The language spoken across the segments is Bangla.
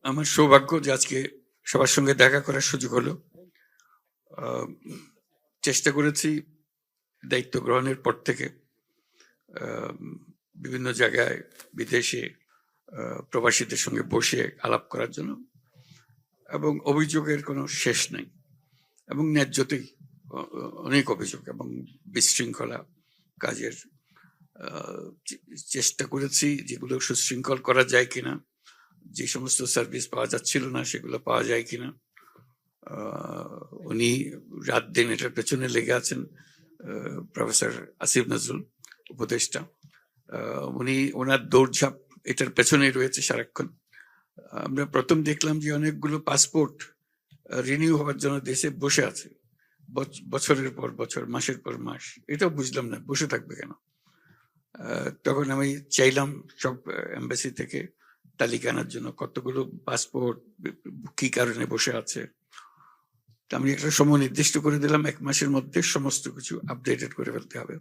আমার সৌভাগ্য যে আজকে সবার সঙ্গে দেখা করার সুযোগ হলো। চেষ্টা করেছি দায়িত্ব গ্রহণের পর থেকে বিভিন্ন জায়গায় বিদেশে প্রবাসীদের সঙ্গে বসে আলাপ করার জন্য, এবং অভিযোগের কোনো শেষ নাই, এবং ন্যায্যতেই অনেক অভিযোগ এবং বিশৃঙ্খলা কাজের চেষ্টা করেছি, যেগুলো সুশৃঙ্খল করা যায় কিনা, যে সমস্ত সার্ভিস পাওয়া যাচ্ছিল না সেগুলো পাওয়া যায় কিনা। উনি রাত দিন এটার পেছনে লেগে আছেন, প্রফেসর আসিফ নজরুল উপদেষ্টা। উনি ওনার দৌড়ঝাঁপ এটার পেছনেই রয়েছে সারাক্ষণ। আমরা প্রথম দেখলাম যে অনেকগুলো পাসপোর্ট রিনিউ হওয়ার জন্য দেশে বসে আছে, বছরের পর বছর, মাসের পর মাস। এটাও বুঝলাম না বসে থাকবে কেন। তখন আমি চাইলাম সব এম্বাসি থেকে তালিকা আনার জন্য, কতগুলো পাসপোর্ট কি কারণে বসে আছে। আমি একটা সময় নির্দিষ্ট করে দিলাম, 1 মাসের মধ্যে সমস্ত কিছু আপডেটেড করে ফেলতে হবে,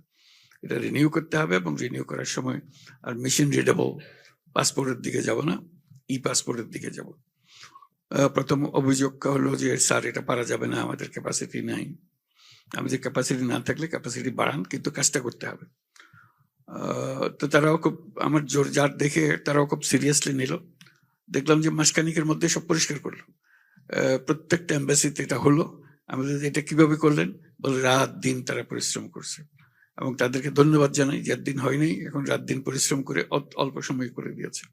এটা রিনিউ করতে হবে। এবং রিনিউ করার সময় আর মেশিন রিডেবল পাসপোর্টের দিকে যাব না, ই পাসপোর্টের দিকে যাব। প্রথম অভিযোগ হলো যে স্যার এটা পারা যাবে না, আমাদের ক্যাপাসিটি নাই। আমি যে ক্যাপাসিটি না থাকলে ক্যাপাসিটি বাড়ান, কিন্তু কাজটা করতে হবে। তো তারাও খুব আমার জোর জার দেখে তারাও খুব সিরিয়াসলি নিল। দেখলাম যে মাসখানিকের মধ্যে সব পরিষ্কার করলো, প্রত্যেকটা এম্বাসিতে এটা হলো। আমাদের এটা কিভাবে করলেন বলে, রাত দিন তারা পরিশ্রম করছে, এবং তাদেরকে ধন্যবাদ জানাই যে দিন হয়নি, এখন রাত দিন পরিশ্রম করে অল্প সময় করে দিয়েছে।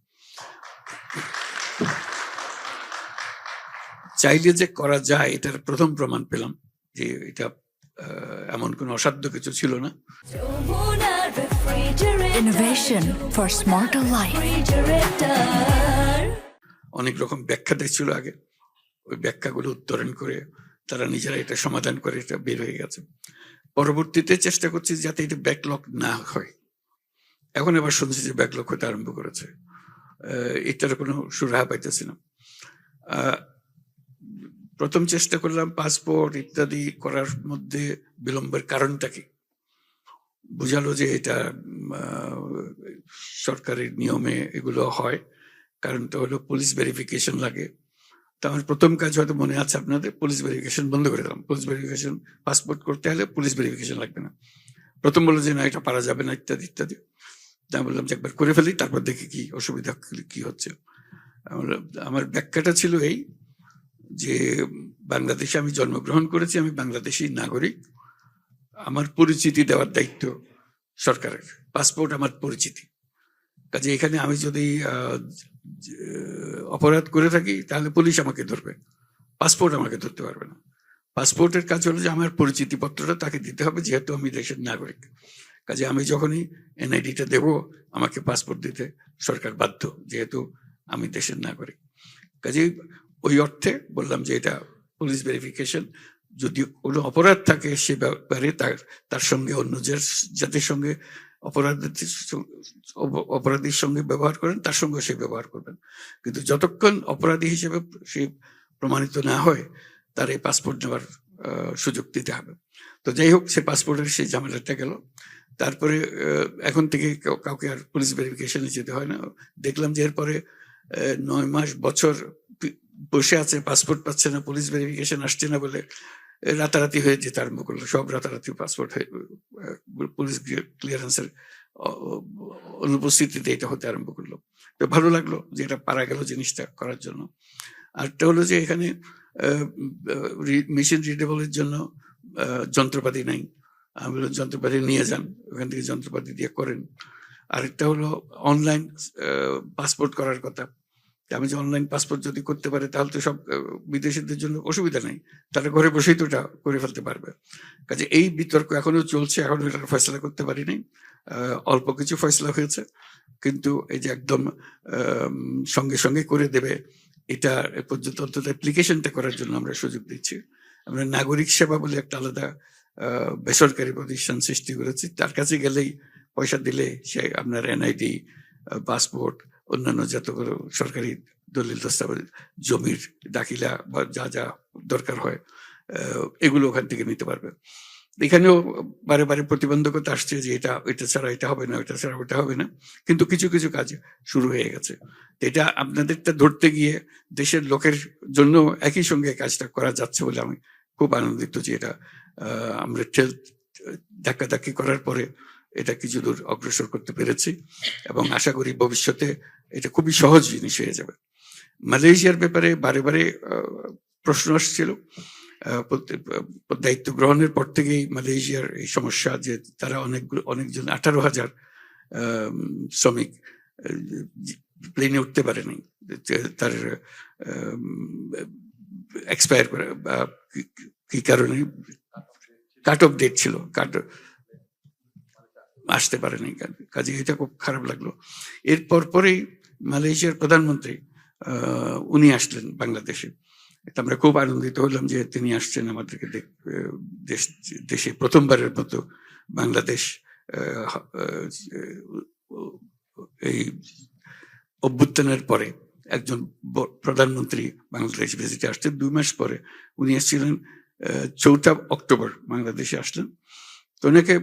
চাইলে যে করা যায় এটার প্রথম প্রমাণ পেলাম, যে এটা এমন কোনো অসাধ্য কিছু ছিল না। Innovation for smarter life. অনেক রকম ব্যাখ্যা দিচ্ছিল আগে, ওই ব্যাখ্যাগুলো উত্তরণ করে তারা নিজেরা এটা সমাধান করে এটা বের হয়ে গেছে। পরবর্তীতে চেষ্টা করছি যাতে এটা ব্যাকলগ না হয়। এখন আবার শুনছি যে ব্যাকলগ হতে আরম্ভ করেছে, এটার কোনো সুরাহা পাইতেছি না। প্রথম চেষ্টা করলাম পাসপোর্ট ইত্যাদি করার মধ্যে বিলম্বের কারণটা কি, বুঝালো যে এটা সরকারের নিয়মে এগুলো হয়। কারণটা হলো পুলিশ ভেরিফিকেশন লাগে। তো আমার প্রথম কাজ, হয়তো মনে আছে আপনাদের, পুলিশ ভেরিফিকেশন বন্ধ করে দিলাম। পুলিশ ভেরিফিকেশন, পাসপোর্ট করতে হলে পুলিশ ভেরিফিকেশন লাগবে না। প্রথম বললো যে না, এটা পারা যাবে না ইত্যাদি ইত্যাদি। আমি বললাম যে একবার করে ফেলি, তারপর দেখি কি অসুবিধা কি হচ্ছে। আমার ব্যাখ্যাটা ছিল এই যে বাংলাদেশে আমি জন্মগ্রহণ করেছি, আমি বাংলাদেশি নাগরিক, আমার পরিচিতি দেওয়ার দায়িত্ব সরকারের। পাসপোর্ট আমার পরিচিতি, কাজে এখানে আমি যদি অপরাধ করে থাকি তাহলে পুলিশ আমাকে ধরবে, পাসপোর্ট আমাকে ধরতে পারবে না। পাসপোর্টের কাজ হলো যে আমার পরিচিতি পত্রটা তাকে দিতে হবে, যেহেতু আমি দেশের নাগরিক। কাজে আমি যখনই এনআইডিটা দেবো, আমাকে পাসপোর্ট দিতে সরকার বাধ্য, যেহেতু আমি দেশের নাগরিক। কাজে ওই অর্থে বললাম যে এটা পুলিশ ভেরিফিকেশন। যদি কোনো অপরাধ থাকে সে ব্যাপারে তার সঙ্গে অন্য যাদের সঙ্গে অপরাধীর সঙ্গে ব্যবহার করেন তার সঙ্গে সে ব্যবহার করবেন, কিন্তু যতক্ষণ অপরাধী হিসেবে সে প্রমাণিত না হয় তার এই পাসপোর্ট নেওয়ার সুযোগ দিতে হবে। তো যাই হোক, সে পাসপোর্টের সেই ঝামেলাটা গেল। তারপরে এখন থেকে কাউকে আর পুলিশ ভেরিফিকেশনে যেতে হয় না। দেখলাম যে এরপরে 9 মাস বছর বসে আছে, পাসপোর্ট পাচ্ছে না, পুলিশ ভেরিফিকেশন আসছে না বলে রাতারাতি হয়ে যেতে আরম্ভ করলো। সব রাতারাতি পাসপোর্ট হয়ে পুলিশ ক্লিয়ারেন্সের অনুপস্থিতিতে এটা হতে আরম্ভ করলো। তো ভালো লাগলো যে এটা পারা গেল জিনিসটা করার জন্য। আরেকটা হলো যে এখানে মেশিন রিডেবলের জন্য যন্ত্রপাতি নাই। আমি বললাম যন্ত্রপাতি নিয়ে যান, ওখান থেকে যন্ত্রপাতি দিয়ে করেন। আরেকটা হলো অনলাইন পাসপোর্ট করার কথা। আমি যে অনলাইন পাসপোর্ট যদি করতে পারে তাহলে তো সব বিদেশিদের জন্য অসুবিধা নেই, তারা ঘরে বসেই তো এটা করে ফেলতে পারবে। কাজে এই বিতর্ক এখনো চলছে, এখনো এটার ফয়সলা করতে পারি নাই। অল্প কিছু ফয়সলা হয়েছে, কিন্তু এই যে একদম সঙ্গে সঙ্গে করে দেবে এটা এ পর্যন্ত অন্তত অ্যাপ্লিকেশনটা করার জন্য আমরা সুযোগ দিচ্ছি। আমরা নাগরিক সেবা বলে একটা আলাদা বেসরকারি প্রতিষ্ঠান সৃষ্টি করেছি। তার কাছে গেলেই পয়সা দিলে সে আপনার এনআইডি, পাসপোর্ট, অন্যান্য যতগুলো সরকারি দলিল দস্তাবেজ, জমির দাখিলা বা যা যা দরকার হয় এগুলো ওখান থেকে নিতে পারবে। এখানেও বারে বারে প্রতিবন্ধকতা আসছে যে এটা ছাড়া এটা হবে না, এটা ছাড়া ওটা হবে না, কিন্তু কিছু কিছু কাজ শুরু হয়ে গেছে। এটা আপনাদেরটা ধরতে গিয়ে দেশের লোকের জন্য একই সঙ্গে কাজটা করা যাচ্ছে বলে আমি খুব আনন্দিত যে এটা আমরা ধাক্কাধাক্কি করার পরে এটা কিছু দূর অগ্রসর করতে পেরেছি এবং আশা করি ভবিষ্যতে এটা খুবই সহজ জিনিস হয়ে যাবে। মালয়েশিয়ার ব্যাপারে বারে বারে প্রশ্ন আসছিল। দায়িত্ব গ্রহণের পর থেকেই মালয়েশিয়ার এই সমস্যা যে তারা অনেকজন 18,000 শ্রমিক প্লেনে উঠতে পারেনি, তার এক্সপায়ার করে বা কি কারণে কাট অফ ডেট ছিল, আসতে পারেনি। কাজে এটা খুব খারাপ লাগলো। এরপর পরেই মালয়েশিয়ার প্রধানমন্ত্রী উনি আসলেন বাংলাদেশে। আমরা খুব আনন্দিত হলাম যে তিনি আসছেন আমাদেরকে দেশে প্রথমবারের মতো বাংলাদেশ এই অভ্যুত্থানের পরে একজন প্রধানমন্ত্রী বাংলাদেশ ভিজিটে আসছেন। 2 মাস পরে উনি এসেছিলেন 4 অক্টোবর বাংলাদেশে আসলেন। তো ওনাকে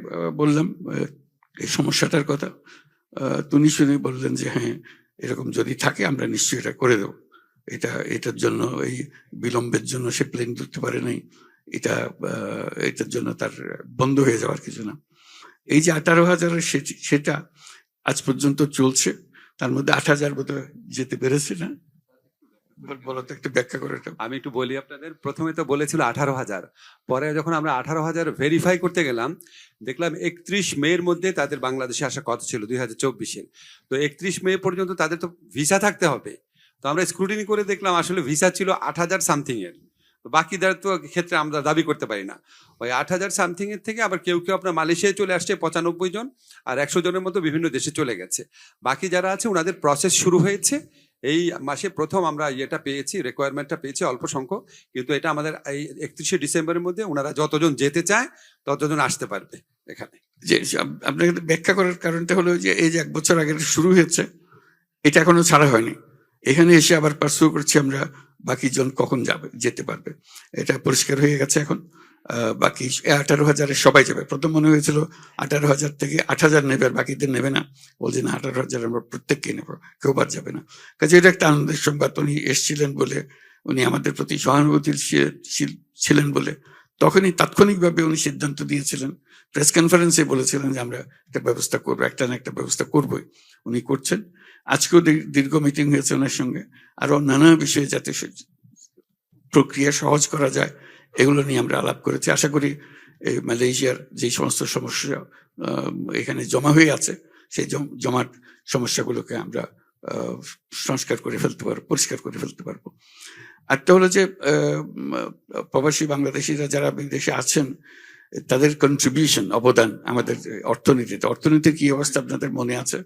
বললাম এই সমস্যাটার কথা, তিনি শুনে বললেন যে হ্যাঁ, এরকম যদি থাকে আমরা নিশ্চয়ই এটা করে দেবো। এটার জন্য এই বিলম্বের জন্য সে প্লেন ধরতে পারে নাই, এটার জন্য তার বন্ধ হয়ে যাওয়ার কিছু না। এই যে 18,000 সেটা আজ পর্যন্ত চলছে, তার মধ্যে 8,000 বোধহয় যেতে পেরেছে না? বলো তো, একটু ব্যাখ্যা করে। আমি একটু বলি আপনাদের। প্রথমে তো বলেছিল 18,000, পরে যখন আমরা 18,000 ভেরিফাই করতে গেলাম দেখলাম 31 মের মধ্যে তাদের বাংলাদেশে আসার কথা ছিল 2024-এর। তো 31 মে পর্যন্ত তাদের তো ভিসা থাকতে হবে। তো আমরা স্ক্রুটিনি করে দেখলাম আসলে ভিসা ছিল 8,000 সামথিং এর। বাকিদের তো ক্ষেত্রে আমরা দাবি করতে পারি না। ওই 8,000 সামথিং এর থেকে আবার কেউ কেউ আপনার মালয়েশিয়ায় চলে আসছে 95 জন, আর 100 জনের মতো বিভিন্ন দেশে চলে গেছে। বাকি যারা আছে ওনাদের প্রসেস শুরু হয়েছে। এই মাসে প্রথম আমরা ইয়েটা পেয়েছি, রিকোয়ারমেন্টটা পেয়েছি অল্প সংখ্যক, কিন্তু এটা আমাদের এই 31শে ডিসেম্বরের মধ্যে ওনারা যতজন যেতে চায় ততজন আসতে পারবে এখানে। যে আপনাকে ব্যাখ্যা করার কারণটা হলো যে এই যে 1 বছর আগে শুরু হয়েছে, এটা এখনো ছাড়া হয়নি। এখানে এসে আবার পার্সু করছি আমরা বাকি জন কখন যেতে পারবে, এটা পরিষ্কার হয়ে গেছে এখন। বাকি 18,000 সবাই যাবে। প্রথম মনে হয়েছিল 18,000 থেকে 8,000 নেবে আর বাকিদের নেবে না, বলছে না 18,000 আমরা প্রত্যেককে নেবো, কেউ বাদ যাবে না। কাজে এটা একটা আনন্দের সংবাদ। উনি এসছিলেন বলে, উনি আমাদের প্রতি সহানুভূতিশীল ছিলেন বলে তখনই তাৎক্ষণিকভাবে উনি সিদ্ধান্ত দিয়েছিলেন, প্রেস কনফারেন্সে বলেছিলেন যে আমরা একটা ব্যবস্থা করবো, একটা না একটা ব্যবস্থা করবোই। উনি করছেন। আজকেও দীর্ঘ মিটিং হয়েছে ওনার সঙ্গে, আরো নানা বিষয়ে যাতে প্রক্রিয়া সহজ করা যায় এগুলো নিয়ে আমরা আলাপ করেছি। আশা করি এই মালয়েশিয়ার যে সমস্ত সমস্যা এখানে জমা হয়ে আছে সেই জমাট সমস্যাগুলোকে আমরা সংস্কার করে ফেলতে পারবো, পরিষ্কার করে ফেলতে পারবো। একটা হলো যে প্রবাসী বাংলাদেশিরা যারা বিদেশে আছেন তাদের কন্ট্রিবিউশন, অবদান আমাদের অর্থনীতিতে। অর্থনীতির কি অবস্থা আপনাদের মনে আছে?